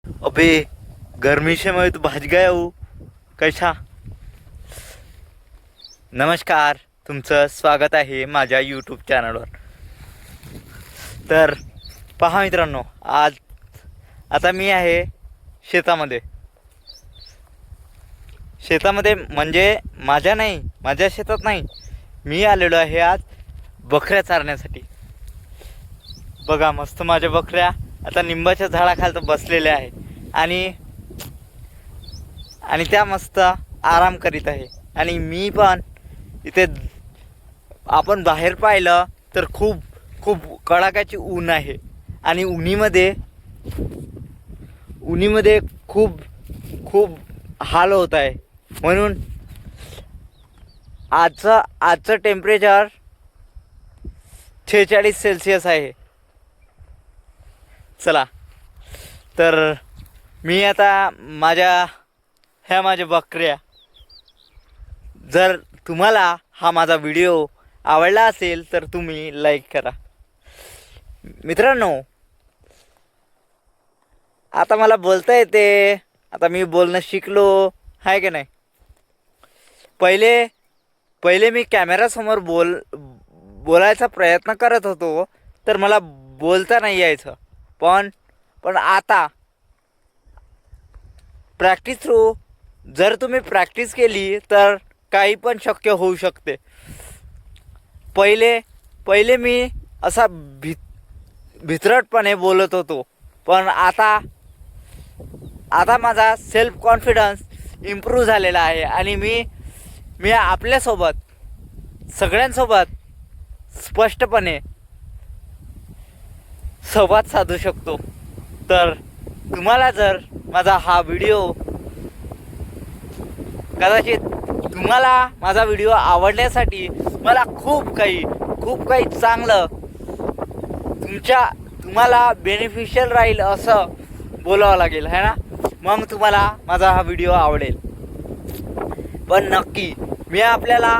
अबे गर्मी से मैं तो भाज गया हूँ कैसा. नमस्कार, तुमचं स्वागत आहे माझ्या यूट्यूब चॅनलवर. तर पहा मित्रांनो, आता मी आहे शेतामध्ये म्हणजे माझ्या शेतात नाही, मी आलेलो आहे आज बकऱ्या चारण्यासाठी. बघा मस्त माझ्या बकऱ्या आता निंबाच्या झाडाखाली बसलेल्या आहे आणि त्या मस्त आराम करीत आहे. आणि मी पण इथे, आपण बाहेर पाहिलं तर खूप खूप कडाक्याची ऊन आहे आणि उन्हीमध्ये खूप खूप हाल होत आहे. म्हणून आजचं टेम्परेचर 46 सेल्सिअस आहे. चला, तर मी आता माझ्या बकऱ्या, जर तुम्हाला हा माझा व्हिडिओ आवडला असेल तर तुम्ही लाईक करा. मित्रांनो, आता मला बोलता येते, आता मी बोलणं शिकलो आहे की नाही. पहिले मी कॅमेरासमोर बोलायचा प्रयत्न करत होतो तर मला बोलता नाही यायचं. पण आता प्रॅक्टिस थ्रू जर तुम्ही प्रॅक्टिस केली तर काही पण शक्य होऊ शकते. पहिले मी असा भित्रटपणे बोलत होतो, पण आता माझा सेल्फ कॉन्फिडन्स इम्प्रूव्ह झालेला आहे आणि मी आपल्यासोबत सगळ्यांसोबत स्पष्टपणे संवाद साधू शकतो. तर तुम्हाला जर माझा हा व्हिडिओ, कदाचित तुम्हाला माझा व्हिडिओ आवडण्यासाठी मला खूप काही चांगलं तुम्हाला बेनिफिशियल राहील असं बोलावं लागेल है ना, मग तुम्हाला माझा हा व्हिडिओ आवडेल. पण नक्की मी आपल्याला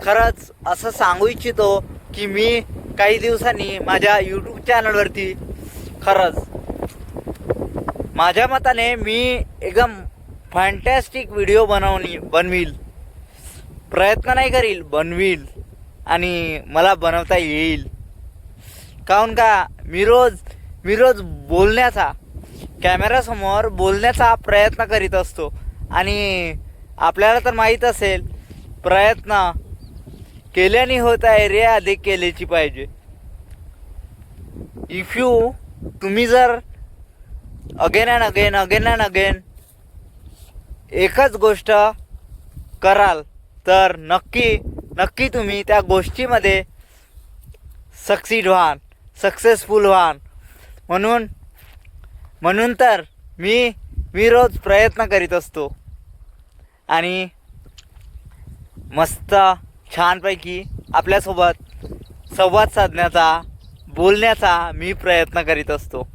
खरंच असं सांगू इच्छितो की मी काही दिवसांनी माझ्या यूट्यूब चॅनलवरती खरंच माझ्या मताने मी एकदम फॅन्टॅस्टिक व्हिडिओ बनवील. प्रयत्न नाही करील, बनवील आणि मला बनवता येईल. काहून का मी रोज बोलण्याचा, कॅमेरासमोर बोलण्याचा प्रयत्न करीत असतो. आणि आपल्याला तर माहीत असेल, प्रयत्न केल्याने होत आहे रे, अधिक केल्याची पाहिजे. तुम्ही जर अगेन अँड अगेन एकच गोष्ट कराल तर नक्की तुम्ही त्या गोष्टीमध्ये सक्सेसफुल व्हाल. म्हणून तर मी रोज प्रयत्न करीत असतो आणि मस्त छानपैकी आपल्यासोबत संवाद साधण्याचा, बोलण्याचा मी प्रयत्न करीत असतो.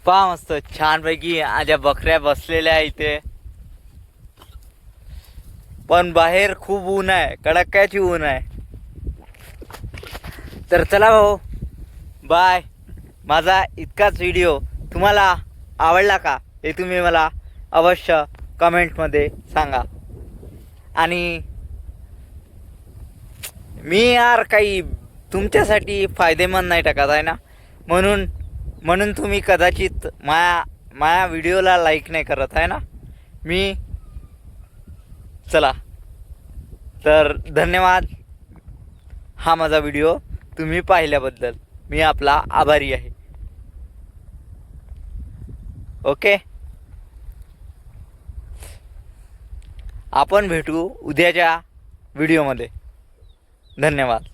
पहा मस्त छानपैकी माझ्या बकऱ्या बसलेल्या इथे. पण बाहेर खूप ऊन आहे, कडाक्याची ऊन आहे. तर चला भाऊ, बाय. माझा इतकाच व्हिडिओ तुम्हाला आवडला का हे तुम्ही मला अवश्य कमेंटमध्ये सांगा. आणि मी यार काही तुमच्यासाठी फायदेमंद नाही टाकत आहे ना, म्हणून तुम्ही कदाचित माझ्या व्हिडिओला लाईक नाही करत आहे ना. चला, तर धन्यवाद. हा माझा व्हिडिओ तुम्ही पाहिल्याबद्दल मी आपला आभारी आहे. ओके, आपण भेटू उद्याच्या व्हिडिओमध्ये. धन्यवाद.